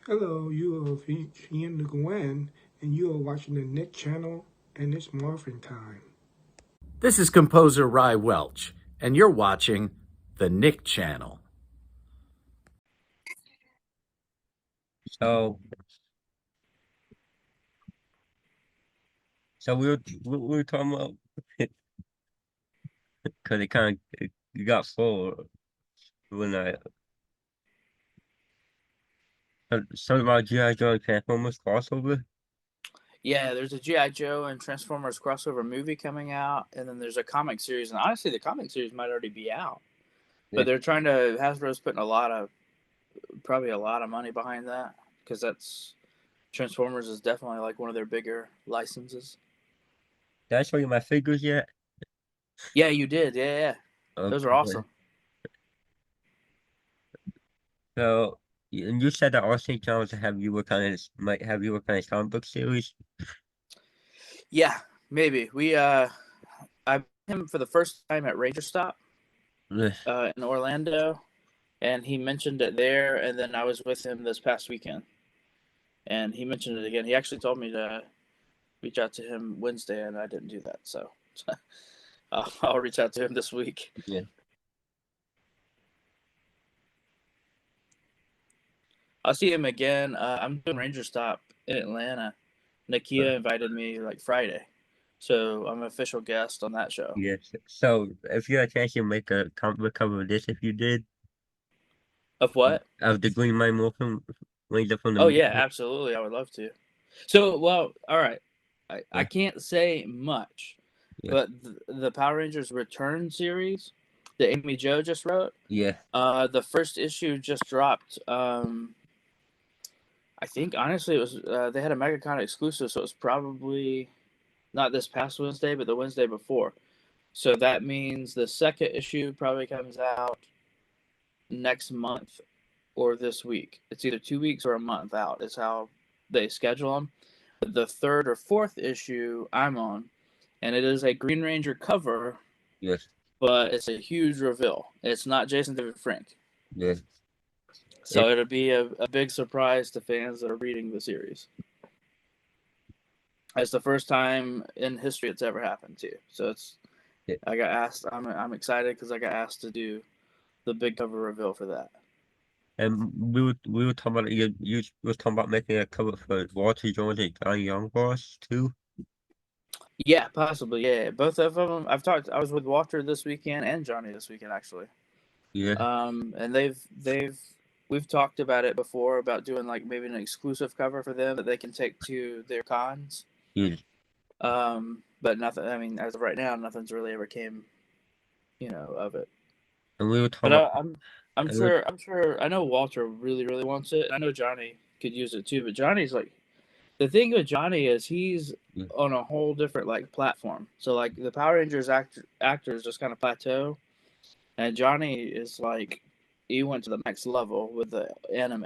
Hello, you are Fiona Gwen, and you are watching the Nick channel, and it's morphin' time. This is composer Rye Welch, and you're watching the Nick Channel. So, so we were talking about because it kind of it got full when I something about G.I. Joe and Transformers crossover. Yeah, there's a G.I. Joe and Transformers crossover movie coming out, and then there's a comic series. And honestly, the comic series might already be out, Yeah, but they're trying to Hasbro's putting probably a lot of money behind that because that's Transformers is definitely like one of their bigger licenses. did I show you my figures yet? Yeah, you did. Yeah. Those are Okay. awesome. So, and you said that Austin Jones might have you work on his comic book series. Yeah, maybe I met him for the first time at Ranger Stop Yeah. in Orlando, and he mentioned it there, and then I was with him this past weekend, and he mentioned it again. He actually told me to reach out to him Wednesday, and I didn't do that. So I'll reach out to him this week. Yeah. I'll see him again. I'm doing Ranger Stop in Atlanta. Nakia invited me like Friday, so I'm an official guest on that show. Yes. So, if you had a chance, you make a comic book cover of this. If you did, Of what? of the Green Mile Morphin Ranger from the Oh yeah, movie. absolutely. I would love to. So well, all right. I Yeah. can't say much, Yeah. but the Power Rangers Return series that Amy Jo just wrote, Yeah. the first issue just dropped. I think honestly it was they had a MegaCon exclusive, so it was probably not this past Wednesday, but the Wednesday before. So that means the second issue probably comes out next month or this week. It's either 2 weeks or a month out. Is how they schedule them. The third or fourth issue I'm on, and it is a Green Ranger cover, Yes. but it's a huge reveal. It's not Jason David Frank. Yes. So It, it'll be a big surprise to fans that are reading the series. It's the first time in history it's ever happened too. So it, I got asked. I'm excited because I got asked to do the big cover reveal for that. and we were talking about you was talking about making a cover for Walter Jones and Johnny Young Boss too. Yeah, possibly. Yeah, both of them. I've talked. I was with Walter this weekend and Johnny this weekend actually. Yeah. And we've talked about it before about doing like maybe an exclusive cover for them that they can take to their cons. Yeah. But nothing. I mean, as of right now, nothing's really ever came, of it. And we were But talking about I'm and we, sure. I'm sure. I know Walter really, really wants it. I know Johnny could use it too. But Johnny's like the thing with Johnny is he's yeah. on a whole different like platform. So like the Power Rangers actors just kind of plateau, and Johnny is like he went to the next level with the anime.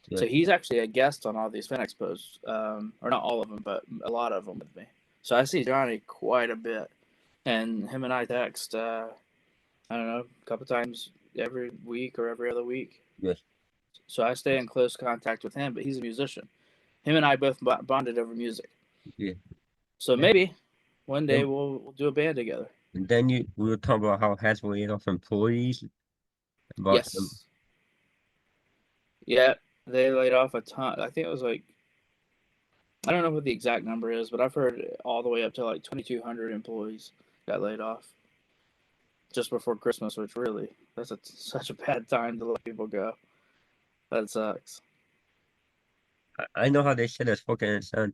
Yeah. So he's actually a guest on all these fan expos, or not all of them, but a lot of them with me. So I see Johnny quite a bit, and him and I text. I don't know, a couple times every week or every other week. Yes. So I stay in close contact with him, but he's a musician. Him and I both bonded over music. Yeah. So And maybe one day then, we'll do a band together. and then we were talking about how Hasbro laid off employees about some. Yes. Yeah, they laid off a ton. I think it was like I don't know what the exact number is, but I've heard all the way up to like 2,200 employees got laid off just before Christmas, which really such a bad time to let people go. That sucks. I know how they said it's focusing on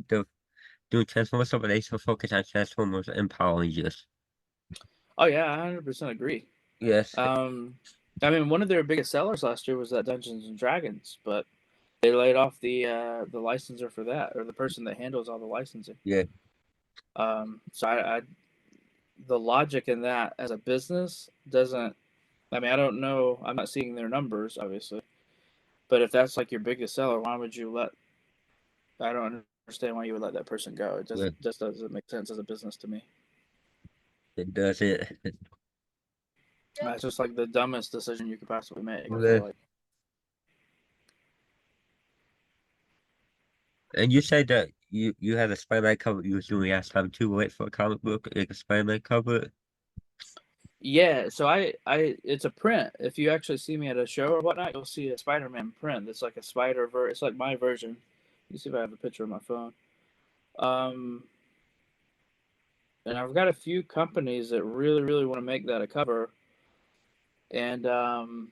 the doing Transformers stuff, but they still focus on Transformers and Power Rangers. Oh yeah, I 100% agree. Yes. Um, I mean, one of their biggest sellers last year was that Dungeons and Dragons, but they laid off the licensor for that, or the person that handles all the licensing. Yeah. So I the logic in that as a business doesn't. I mean, I don't know. I'm not seeing their numbers, obviously, but if that's like your biggest seller, why would you let? I don't understand why you would let that person go. It Yeah. just doesn't make sense as a business to me. It does it. That's just like the dumbest decision you could possibly make. I feel Yeah. like. And you said that you had a Spider-Man cover you was doing last time too, right? For a comic book, like a Spider-Man cover. Yeah, so I it's a print. If you actually see me at a show or whatnot, you'll see a Spider-Man print. It's like a It's like my version. You see if I have a picture on my phone. Um, and I've got a few companies that really, really want to make that a cover. And so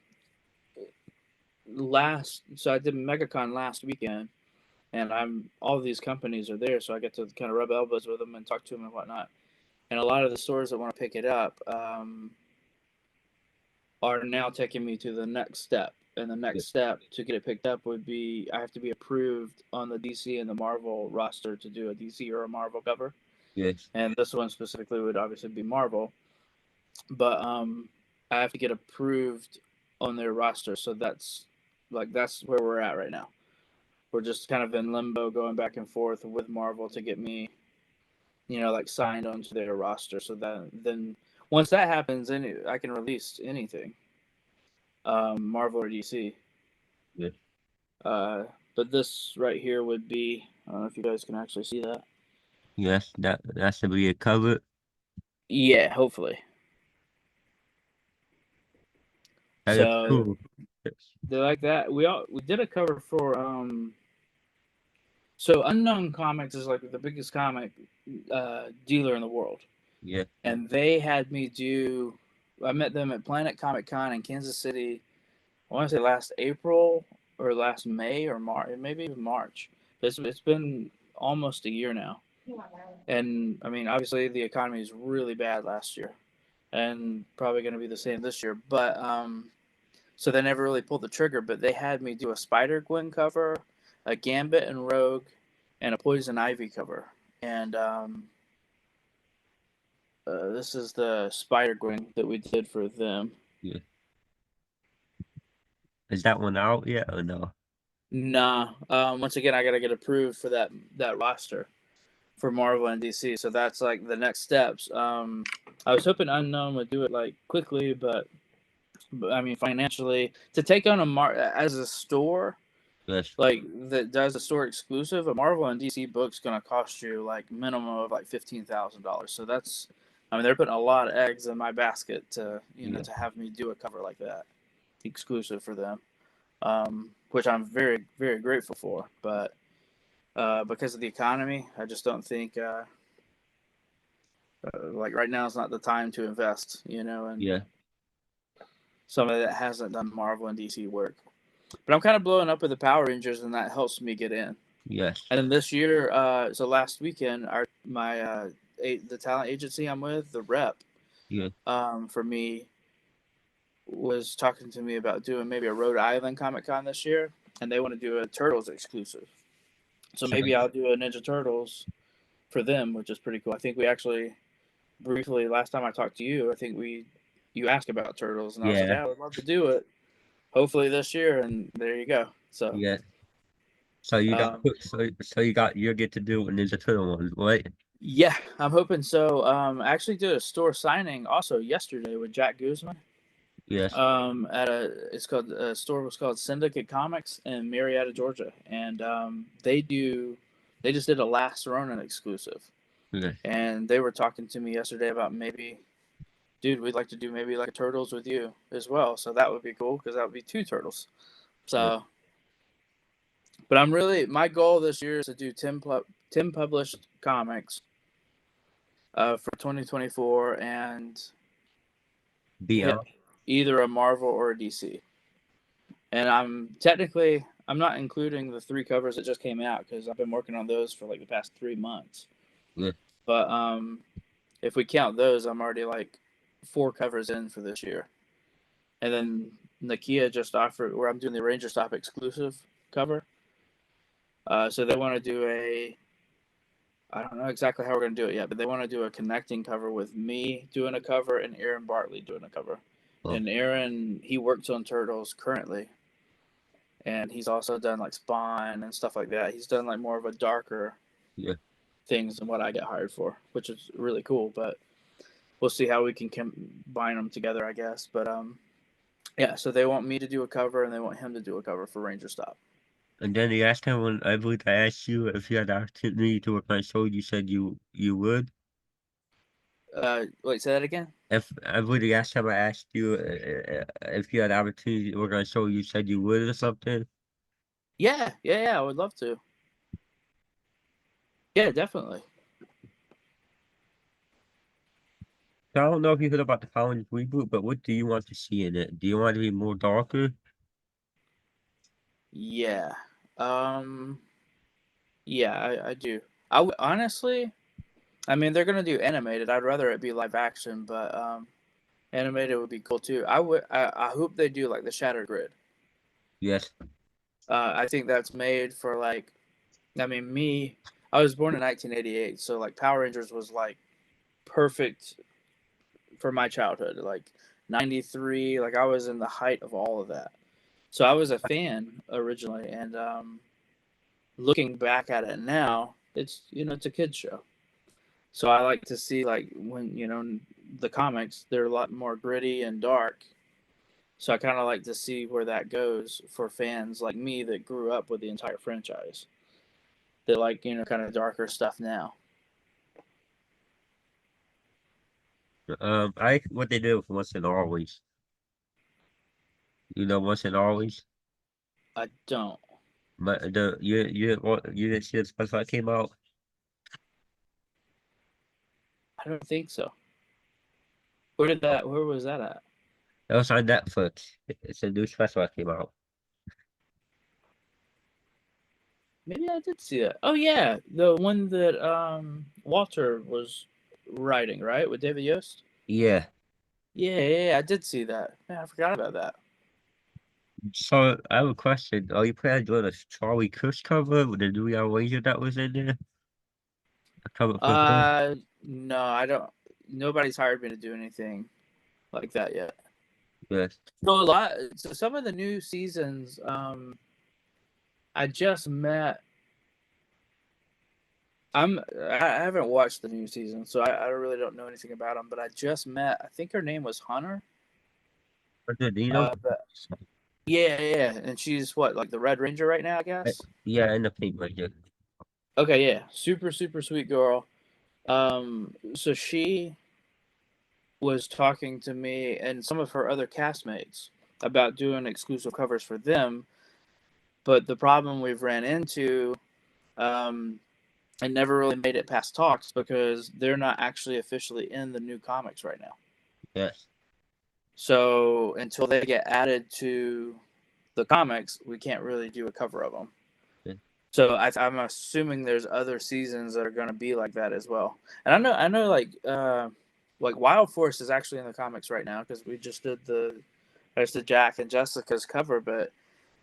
I did MegaCon last weekend, and all of these companies are there, so I get to kind of rub elbows with them and talk to them and whatnot. And a lot of the stores that want to pick it up are now taking me to the next step. And the Yeah. next step to get it picked up would be I have to be approved on the DC and the Marvel roster to do a DC or a Marvel cover. Yes. And this one specifically would obviously be Marvel. But I have to get approved on their roster. So that's where we're at right now. We're just kind of in limbo going back and forth with Marvel to get me, like signed onto their roster. So that then once that happens, then I can release anything, Marvel or DC. Yes. Uh, but this right here would be, I don't know if you guys can actually see that. Yes. That should be a cover. Yeah, hopefully. That is So cool. Yes. they like that. We did a cover for so Unknown Comics is like the biggest comic dealer in the world, Yeah. and they had me do. I met them at Planet Comic Con in Kansas City. I want to say last April or last May or March, maybe even March. It's been almost a year now. And I mean, obviously, the economy is really bad last year, and probably going to be the same this year. But so they never really pulled the trigger. But they had me do a Spider Gwen cover, a Gambit and Rogue, and a Poison Ivy cover. And this is the Spider Gwen that we did for them. Yeah. Is that one out yet or no? Nah. Once again, I got to get approved for that roster for Marvel and DC. So that's like the next steps. I was hoping Unknown would do it like quickly, but I mean financially to take on as a store Yes. like that does a store exclusive, a Marvel and DC book's gonna cost you like minimum of like $15,000. So that's, I mean, they're putting a lot of eggs in my basket to Yeah. to have me do a cover like that exclusive for them, which I'm very very grateful for. But because of the economy, I just don't think like right now is not the time to invest, and Yeah. somebody that hasn't done Marvel and DC work. But I'm kind of blowing up with the Power Rangers, and that helps me get in. Yes. And then this year, so last weekend, the talent agency I'm with, the rep, Yeah. for me, was talking to me about doing maybe a Rhode Island Comic Con this year, and they want to do a Turtles exclusive. So So maybe I'll do a Ninja Turtles for them, which is pretty cool. I think we actually briefly last time I talked to you, I think you asked about Turtles, and I was like, yeah. yeah, I would love to do it. Hopefully this year, and there you go. So Yeah. So you got um, you'll get to do a Ninja Turtle one, right? yeah, I'm hoping so. I actually did a store signing also yesterday with Jack Guzman. Yes. At a store was called Syndicate Comics in Marietta, Georgia, and they just did a Last Ronin exclusive, Yes. and they were talking to me yesterday about maybe, dude, we'd like to do maybe like Turtles with you as well. So that would be cool because that would be two Turtles. Yes. So, but my goal this year is to do 10 published comics for 2024 and hit Beyond. either a Marvel or a DC. And I'm not including the 3 covers that just came out because I've been working on those for like the past 3 months. Yes. But if we count those, I'm already like 4 covers in for this year. And then Nakia just offered where I'm doing the Ranger Stop exclusive cover. So they want to do I don't know exactly how we're going to do it yet, but they want to do a connecting cover with me doing a cover and Aaron Bartley doing a cover. Oh, And Aaron, he works on Turtles currently, and he's also done like Spawn and stuff like that. He's done like more of a darker yeah. things than what I get hired for, which is really cool. But we'll see how we can combine them together, I guess. But yeah, so they want me to do a cover, and they want him to do a cover for Ranger Stop. And then the last time when I believe I asked you if you had the opportunity to work on a show, you said you would. Wait, say that again. If I believe the last time I asked you if you had the opportunity to work on a show, you said you would or something. Yeah. I would love to. Yeah, definitely. So I don't know if you heard about the Power Rangers reboot, but what do you want to see in it? Do you want to be more darker? Yeah. Um. Yeah, I do. Honestly, I mean, they're gonna do animated. I'd rather it be live action, but animated would be cool too. I hope they do like the Shattered Grid. Yes. I think that's made for like. I mean, me. I was born in 1988, so like Power Rangers was like perfect for my childhood. Like 93, like I was in the height of all of that. So I was a fan originally, and looking back at it now, it's a kids show. So I like to see like when the comics, they're a lot more gritty and dark. So I kind of like to see where that goes for fans like me that grew up with the entire franchise. That like kind of darker stuff now. I like what they did with Once and Always. You know, Once and Always. I don't. But you didn't see the special that came out. I don't think so. Where was that at? That was on Netflix. It's a new special that came out. Maybe I did see that. Oh yeah, the one that Walter was writing, right, with David Yost. Yeah. Yeah, I did see that. Man, I forgot about that. So I have a question. Are you planning on doing a Charlie Kirsch cover with the new Young Ranger that was in there? A cover for him? No, I don't. Nobody's hired me to do anything like that yet. Yes. So some of the new seasons, I just met. I haven't watched the new season, so I really don't know anything about them. But I just met. I think her name was Hunter. Was it Dino? But yeah, and she's what, like the Red Ranger right now, I guess. Yeah, in the Pink Ranger. Okay, yeah, super super sweet girl. So she was talking to me and some of her other castmates about doing exclusive covers for them. But the problem we've ran into, um, and never really made it past talks because they're not actually officially in the new comics right now. Yes. So until they get added to the comics, we can't really do a cover of them. Yeah. So I'm assuming there's other seasons that are going to be like that as well. And I know, like Wild Force is actually in the comics right now because we just did there's the Jack and Jessica's cover, but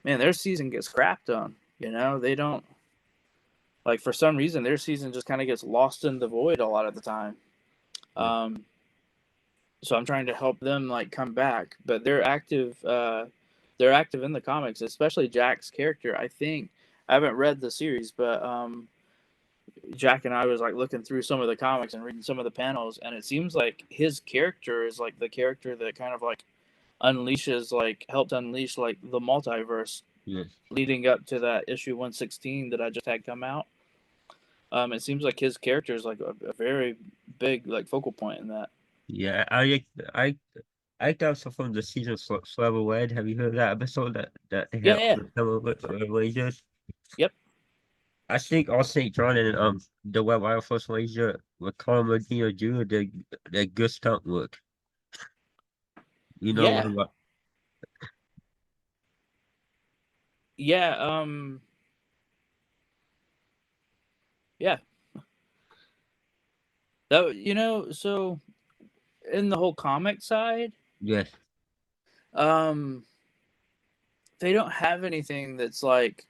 man, their season gets crapped on. They don't, like, for some reason their season just kind of gets lost in the void a lot of the time. Yeah. So I'm trying to help them like come back, but they're active. They're active in the comics, especially Jack's character. I think I haven't read the series, but Jack and I was like looking through some of the comics and reading some of the panels, and it seems like his character is like the character that kind of like helped unleash like the multiverse, Yes. leading up to that issue 116 that I just had come out. It seems like his character is like a very big like focal point in that. Yeah, I I got some from the season Forever Wed. Have you heard that episode that they Yeah, have yeah, with some of it Rangers? yep, I think all St. John and the Web Wild Force Ranger with Carl Medina Jr. They good stunt work. You know yeah, what? yeah. Yeah, that so in the whole comic side, Yes, um, they don't have anything that's like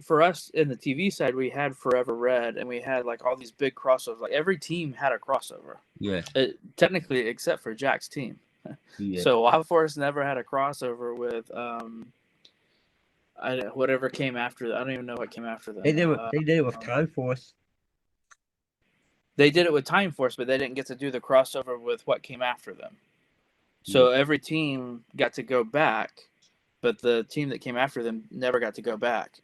for us in the TV side, we had Forever Red and we had like all these big crossovers. Like every team had a crossover, yes, technically except for Jack's team. yes. So Wild Force never had a crossover with whatever came after. I don't even know what came after them. They did it with Time Force. They did it with Time Force, but they didn't get to do the crossover with what came after them. Yeah, So every team got to go back, but the team that came after them never got to go back.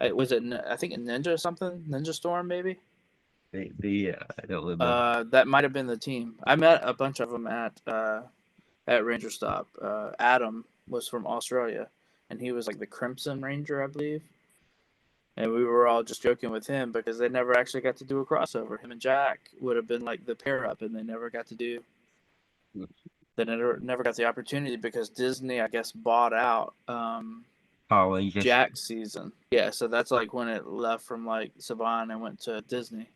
Was it? I think Ninja or something, Ninja Storm maybe. Maybe I don't remember. That might have been the team. I met a bunch of them at Ranger Stop. Adam was from Australia, and he was like the Crimson Ranger, I believe. And we were all just joking with him because they never actually got to do a crossover. Him and Jack would have been like the pair up, and they never got to do. They never got the opportunity because Disney, I guess, bought out Power Rangers. Jack's season. Yeah, so that's like when it left from like Saban and went to Disney.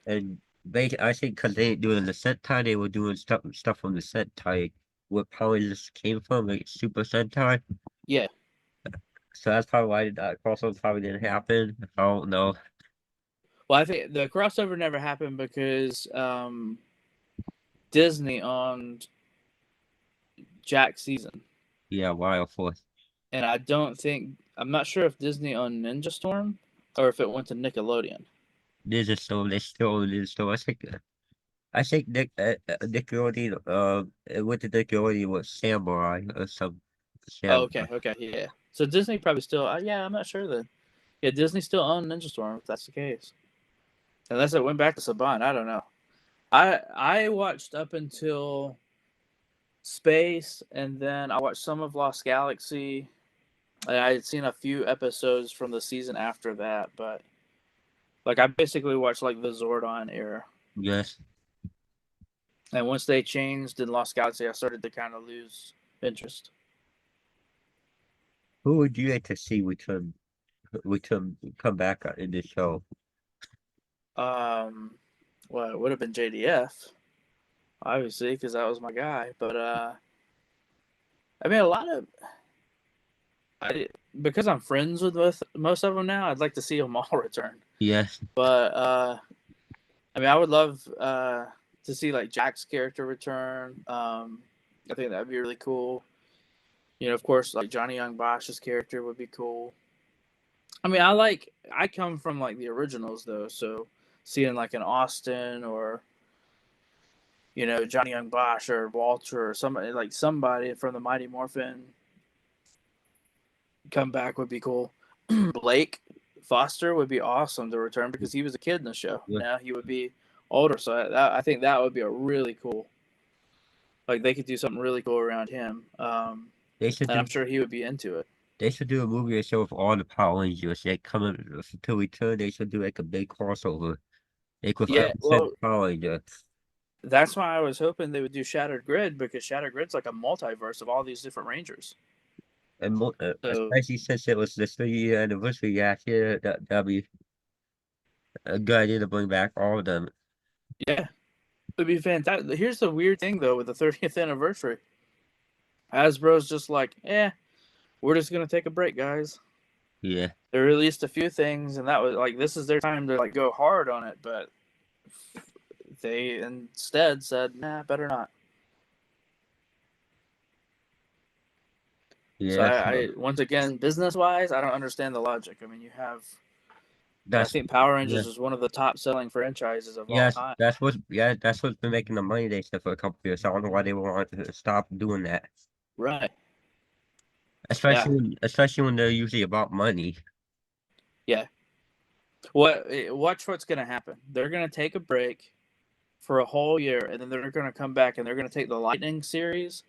And I think because they doing the Sentai, they were doing stuff from the Sentai where Power Rangers came from, like Super Sentai. Yeah. So that's probably why that crossover probably didn't happen. I don't know. Well, I think the crossover never happened because Disney owned Jack's season. Yeah, Wild Force. And I'm not sure if Disney owned Ninja Storm or if it went to Nickelodeon. Ninja Storm, they still own Ninja Storm. I think Nickelodeon, it went to Nickelodeon with Samurai or some Oh, Samurai. okay, yeah. So Disney probably still, yeah, I'm not sure then. Yeah, Disney still owned Ninja Storm if that's the case. Unless it went back to Saban, I don't know. I watched up until Space, and then I watched some of Lost Galaxy. And I had seen a few episodes from the season after that, but like I basically watched like the Zordon era. Yes. And once they changed in Lost Galaxy, I started to kind of lose interest. Who would you like to see return come back in the show? Well, it would have been JDF, obviously, because that was my guy. But I mean, because I'm friends with most of them now, I'd like to see them all return. Yes. But I mean, I would love to see like Jack's character return. I think that'd be really cool. You know, of course, like Johnny Young Bosch's character would be cool. I mean, I come from like the originals though, so seeing like an Austin or Johnny Young Bosch or Walter or somebody from the Mighty Morphin come back would be cool. Blake Foster would be awesome to return because he was a kid in the show. Yeah. Now he would be older, so I think that would be a really cool. Like they could do something really cool around him, and I'm sure he would be into it. They should do a movie or show with all the Power Rangers. They come in to return. They should do like a big crossover, like with Yeah, every well, Power Ranger. that's why I was hoping they would do Shattered Grid because Shattered Grid's like a multiverse of all these different Rangers. And So especially since it was the 3-year anniversary last year, that'd be a good idea to bring back all of them. yeah, it'd be fantastic. Here's the weird thing though with the 30th anniversary, Hasbro's just like, we're just gonna take a break, guys. Yeah. They released a few things, and that was like this is their time to like go hard on it, but they instead said, nah, better not. Yeah. So I once again, business wise, I don't understand the logic. I mean, you have. I think Power Rangers is one of the top selling franchises of all time. That's what's been making the money they said for a couple of years. So I don't know why they want to stop doing that. Right. Especially when they're usually about money. Yeah. Watch what's going to happen. They're going to take a break for a whole year, and then they're going to come back, and they're going to take the Lightning series,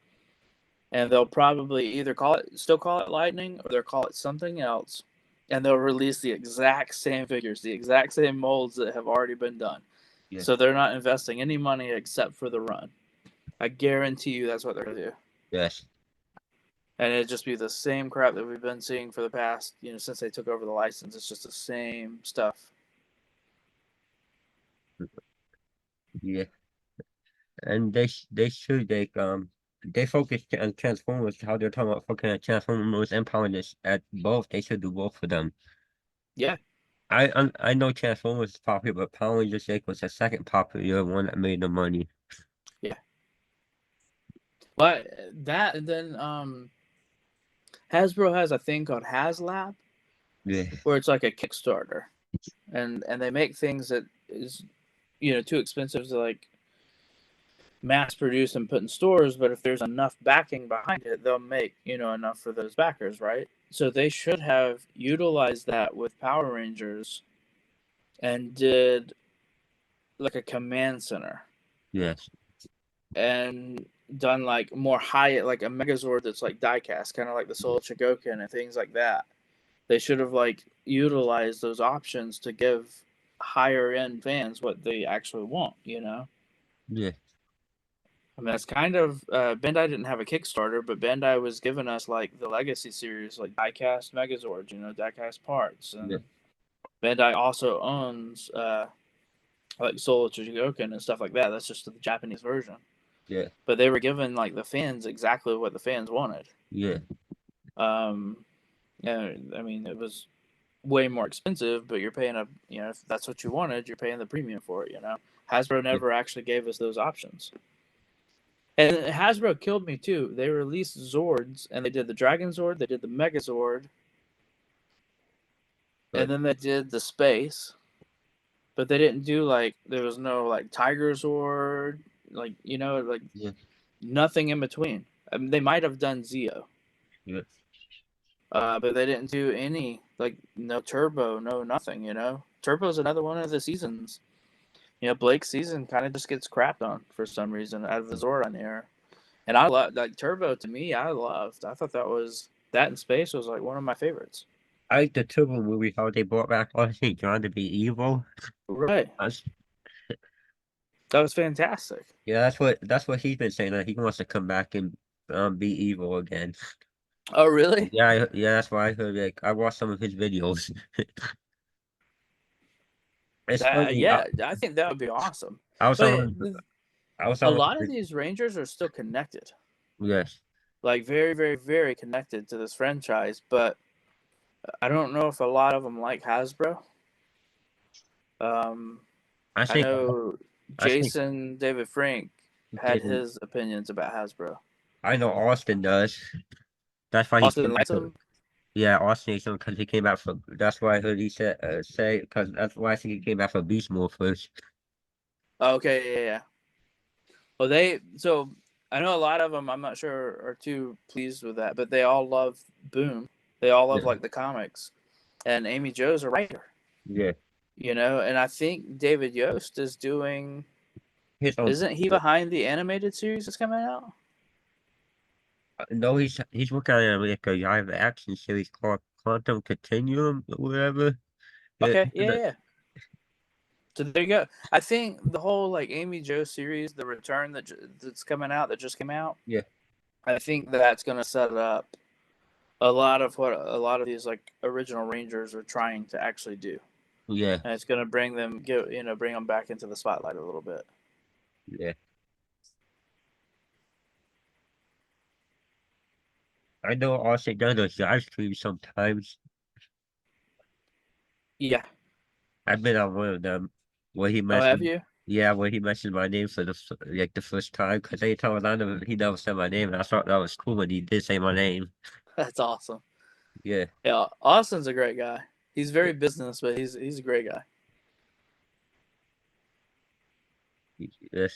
and they'll probably either still call it Lightning, or they'll call it something else, and they'll release the exact same figures, the exact same molds that have already been done. Yeah. So they're not investing any money except for the run. I guarantee you that's what they're going to do. Yes. And it'd just be the same crap that we've been seeing for the past, since they took over the license. It's just the same stuff. Yeah. And they should they focus on Transformers, how they're talking about focusing on Transformers and Power Rangers at both. They should do both of them. Yeah. I know Transformers is popular, but Power Rangers was the second popular one that made the money. Yeah. But that, and then Hasbro has a thing called HasLab, where it's like a Kickstarter, and they make things that is too expensive to like mass produce and put in stores, but if there's enough backing behind it, they'll make, enough for those backers, right? So they should have utilized that with Power Rangers and did like a command center Yes. and done like more high, like a Megazord that's like diecast, kind of like the Soul Chogokin and things like that. They should have like utilized those options to give higher end fans what they actually want, Yeah. I mean, that's kind of Bandai didn't have a Kickstarter, but Bandai was giving us like the Legacy series, like diecast Megazords, diecast parts, Yeah. and Bandai also owns like Soul Chogokin and stuff like that. That's just the Japanese version. Yeah. But they were giving like the fans exactly what the fans wanted. Yeah. Yeah, I mean, it was way more expensive, but you're paying if that's what you wanted, you're paying the premium for it. Hasbro Yeah. never actually gave us those options. And Hasbro killed me too. They released Zords, and they did the Dragon Zord, they did the Megazord, and then they did the Space. But they didn't do there was no Tiger Zord, Yeah. nothing in between. I mean, they might have done Zeo, Yeah. but they didn't do any no Turbo, no nothing. Turbo's another one of the seasons. Blake's season kind of just gets crapped on for some reason out of the Zord on here. And I love Turbo. To me, I loved. I thought that in Space was like one of my favorites. I like the Turbo movie, how they brought back Austin John to be evil. Right. That was fantastic. Yeah, that's what he's been saying. That he wants to come back and be evil again. Oh, really? Yeah, that's why I heard. Like, I watched some of his videos. It's funny. Yeah, I think that would be awesome. I was But on. I was a on. lot of these Rangers are still connected. Yes. Like very, very, very connected to this franchise. But I don't know if a lot of them like Hasbro. I I think. know I think. Jason David Frank had his opinions about Hasbro. I know Austin does. That's why he came Austin back. likes them. Yeah, Austin is because he came back for. That's why I heard he said say because that's why I think he came back for Beast Mode first. Okay, yeah. Well, so I know a lot of them. I'm not sure are too pleased with that, but they all love Boom. They all love Yeah. the comics, and Amy Jo's a writer. Yeah. And I think David Yost is doing. His own. Isn't he behind the animated series that's coming out? No, he's working on like a live action series called Quantum Continuum or whatever. Okay, yeah. So there you go. I think the whole Amy Jo series, the return that's coming out that just came out. Yeah. I think that's going to set up a lot of what a lot of these original Rangers are trying to actually do. Yeah. And it's going to bring them back into the spotlight a little bit. Yeah. I know Austin does those live streams sometimes. Yeah. I've been on one of them where he Oh, have mentioned. you? Yeah, where he mentioned my name for the first time because anytime he never said my name and I thought that was cool when he did say my name. That's awesome. Yeah. Yeah, Austin's a great guy. He's very business, but he's a great guy. Yes.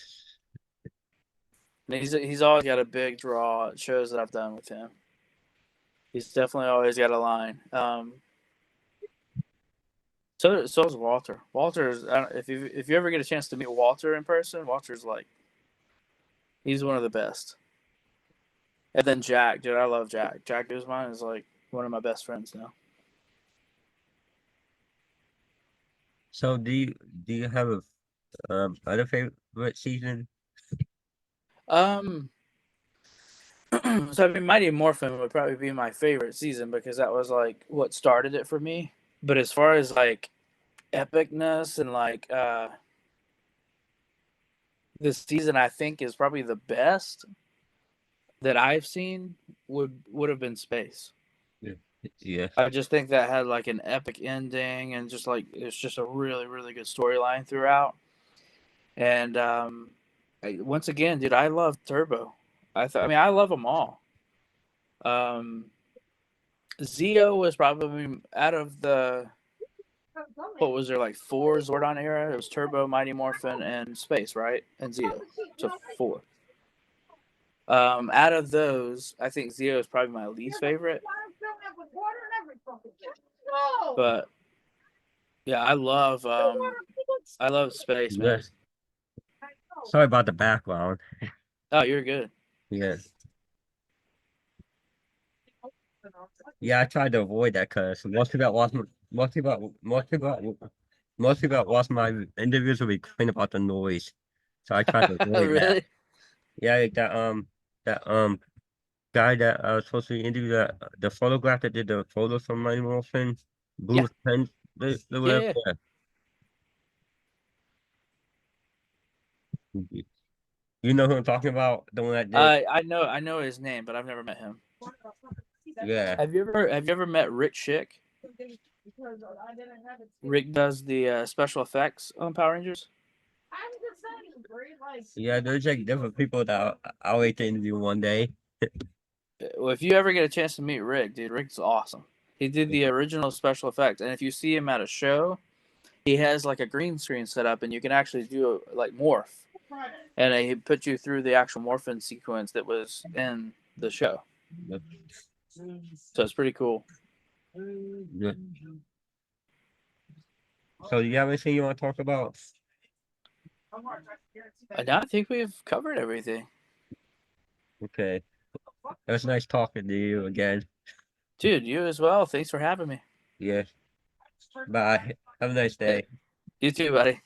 And he's always got a big draw at shows that I've done with him. He's definitely always got a line. So is Walter. Walter's if you ever get a chance to meet Walter in person, Walter's he's one of the best. And then Jack, dude, I love Jack. Jack Guzman is one of my best friends now. So do you have a other favorite season? So I mean, Mighty Morphin would probably be my favorite season because that was what started it for me. But as far as epicness and this season, I think is probably the best that I've seen would have been Space. Yeah. I just think that had an epic ending and just it's just a really, really good storyline throughout. And once again, dude, I love Turbo. I love them all. Zeo was probably out of the what was there, like 4 Zordon era? It was Turbo, Mighty Morphin, and Space, right? And Zeo. So 4. Out of those, I think Zeo is probably my least favorite. But yeah, I love Space, man. Yes. Sorry about the background. Oh, you're good. Yes. Yeah, I tried to avoid that because most people that watch my interviews will be complaining about the noise. So I tried to avoid that. Really? Yeah, like that guy that was supposed to interview the photograph that did the photos from my Morphin, Yeah. Bruce Penn, Yeah. You know who I'm talking about? The one that did. I know his name, but I've never met him. Yeah. Have you ever met Rick Schick? Rick does the special effects on Power Rangers. Yeah, there's like different people that I'll wait to interview one day. Well, if you ever get a chance to meet Rick, dude, Rick's awesome. He did the original special effects, and if you see him at a show, he has like a green screen set up, and you can actually do like morph, and he put you through the actual morphin sequence that was in the show. So it's pretty cool. Yeah. So, do you have anything you want to talk about? I think we've covered everything. Okay. It was nice talking to you again. Dude, you as well. Thanks for having me. Yeah. Bye. Have a nice day. You too, buddy.